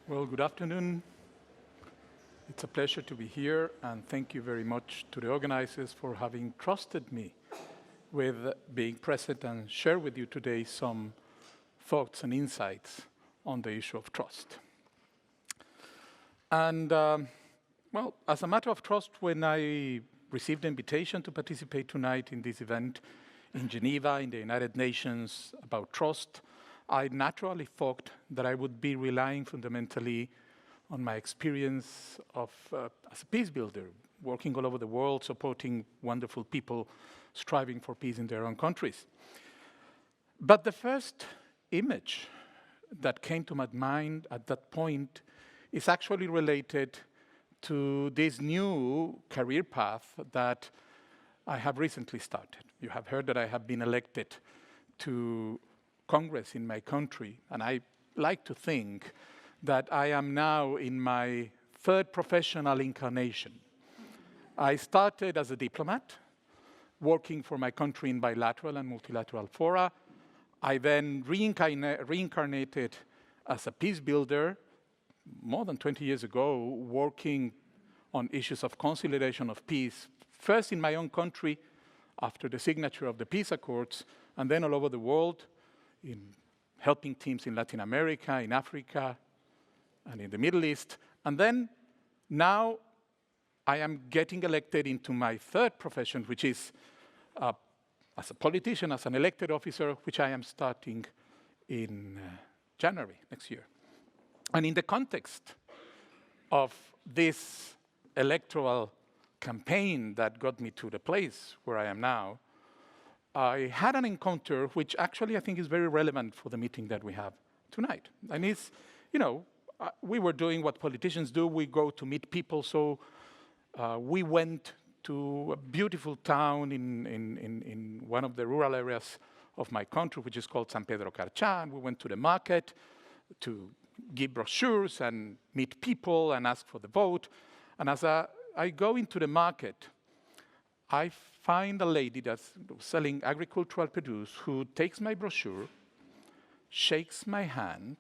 Well, good afternoon. It's a pleasure to be here, and thank you very much to the organizers for having trusted me with being present and share with you today some thoughts and insights on the issue of trust. And, well, as a matter of trust, when I received the invitation to participate tonight in this event in Geneva, in the United Nations, about trust, I naturally thought that I would be relying fundamentally on my experience of as a peace builder, working all over the world, supporting wonderful people striving for peace in their own countries. But the first image that came to my mind at that point is actually related to this new career path that I have recently started. You have heard that I have been elected to Congress in my country, and I like to think that I am now in my third professional incarnation. I started as a diplomat, working for my country in bilateral and multilateral fora. I then reincarnated as a peace builder more than 20 years ago, working on issues of consolidation of peace, first in my own country after the signature of the peace accords, and then all over the world, in helping teams in Latin America, in Africa, and in the Middle East. And then now I am getting elected into my third profession, which is as a politician, as an elected officer, which I am starting in January next year. And in the context of this electoral campaign that got me to the place where I am now, I had an encounter which actually I think is very relevant for the meeting that we have tonight. And it's, we were doing what politicians do. We go to meet people. So we went to a beautiful town in one of the rural areas of my country, which is called San Pedro Carchá. And we went to the market to give brochures and meet people and ask for the vote. And as I go into the market, I find a lady that's selling agricultural produce who takes my brochure, shakes my hand,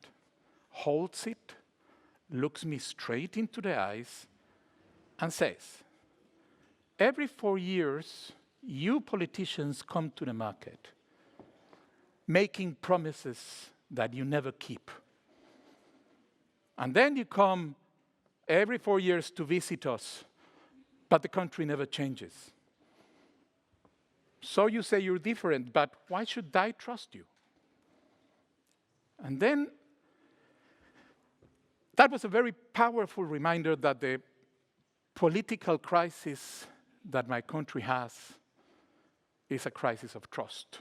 holds it, looks me straight into the eyes, and says, "Every 4 years, you politicians come to the market, making promises that you never keep. And then you come every 4 years to visit us, but the country never changes. So you say you're different, but why should I trust you?" And then that was a very powerful reminder that the political crisis that my country has is a crisis of trust.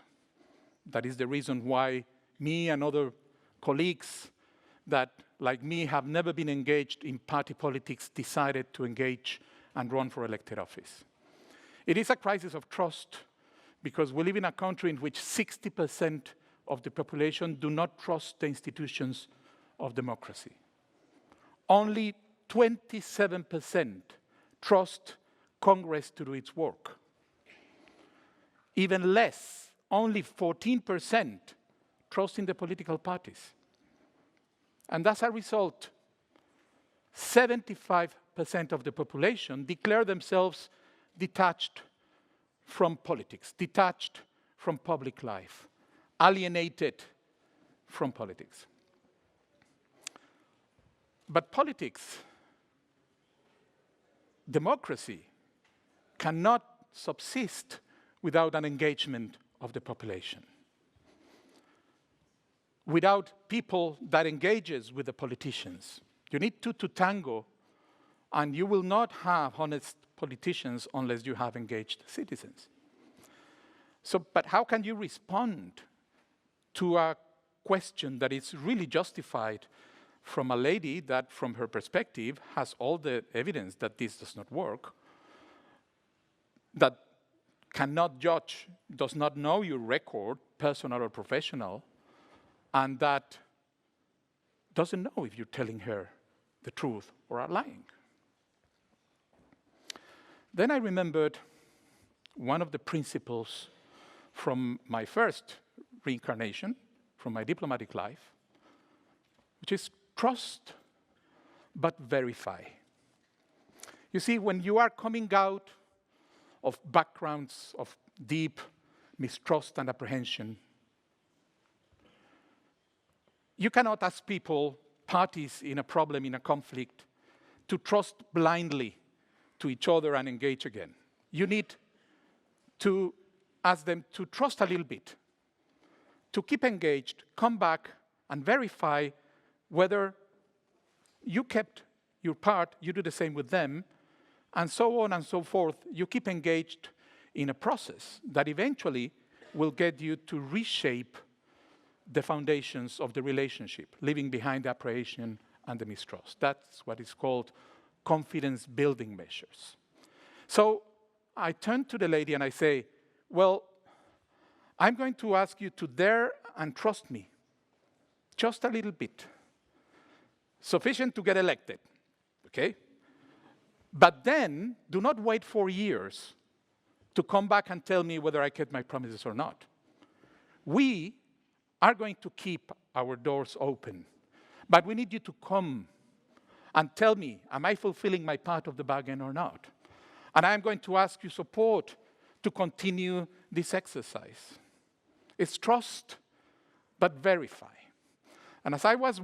That is the reason why me and other colleagues that, like me, have never been engaged in party politics decided to engage and run for elected office. It is a crisis of trust because we live in a country in which 60% of the population do not trust the institutions of democracy. Only 27% trust Congress to do its work. Even less, only 14% trust in the political parties. And as a result, 75% of the population declare themselves detached from politics, detached from public life, alienated from politics. But politics, democracy, cannot subsist without an engagement of the population. Without people that engages with the politicians. You need two to tango, and you will not have honest politicians unless you have engaged citizens. So, but how can you respond to a question that is really justified from a lady that, from her perspective, has all the evidence that this does not work, that cannot judge, does not know your record, personal or professional, and that doesn't know if you're telling her the truth or are lying? Then I remembered one of the principles from my first reincarnation, from my diplomatic life, which is trust but verify. You see, when you are coming out of backgrounds of deep mistrust and apprehension, you cannot ask people, parties in a problem, in a conflict, to trust blindly to each other and engage again. You need to ask them to trust a little bit, to keep engaged, come back and verify whether you kept your part, you do the same with them, and so on and so forth. You keep engaged in a process that eventually will get you to reshape the foundations of the relationship, leaving behind the apprehension and the mistrust. That's what is called confidence-building measures. So I turn to the lady and I say, well, I'm going to ask you to dare and trust me, just a little bit. Sufficient to get elected, okay? But then, do not wait 4 years to come back and tell me whether I kept my promises or not. We are going to keep our doors open, but we need you to come and tell me, am I fulfilling my part of the bargain or not? And I'm going to ask you support to continue this exercise. It's trust, but verify. And as I was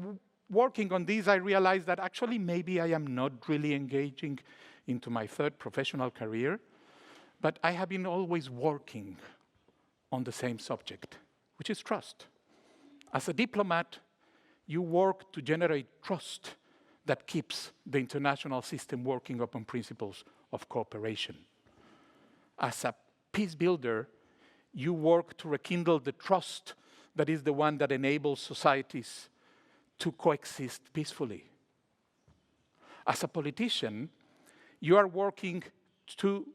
working on this, I realized that actually maybe I am not really engaging into my third professional career, but I have been always working on the same subject, which is trust. As a diplomat, you work to generate trust that keeps the international system working upon principles of cooperation. As a peace builder, you work to rekindle the trust that is the one that enables societies to coexist peacefully. As a politician, you are working to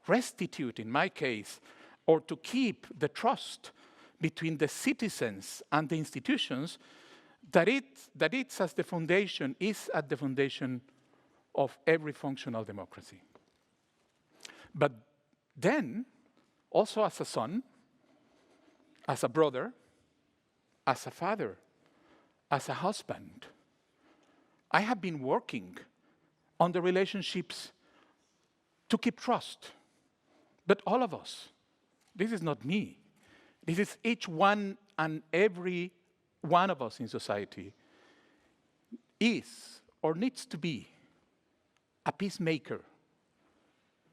restitute, in my case, or to keep the trust between the citizens and the institutions that it's as the foundation, is at the foundation of every functional democracy. But then, also as a son, as a brother, as a father, as a husband, I have been working on the relationships to keep trust. But all of us, this is not me. This is each one and every one of us in society is or needs to be a peacemaker,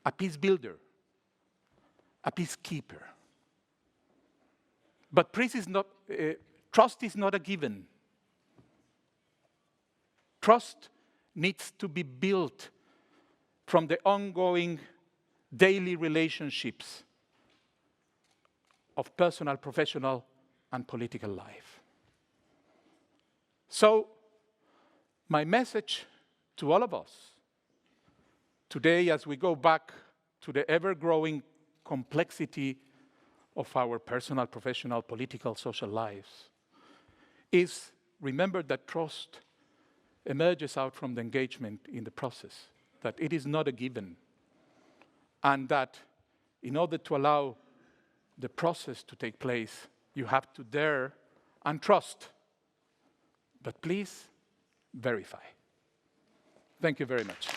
a peace builder, a peacekeeper. But trust is not a given. Trust needs to be built from the ongoing daily relationships of personal, professional, and political life. So, my message to all of us today, as we go back to the ever-growing complexity of our personal, professional, political, social lives, is remember that trust emerges out from the engagement in the process, that it is not a given, and that in order to allow the process to take place, you have to dare and trust. But please, verify. Thank you very much.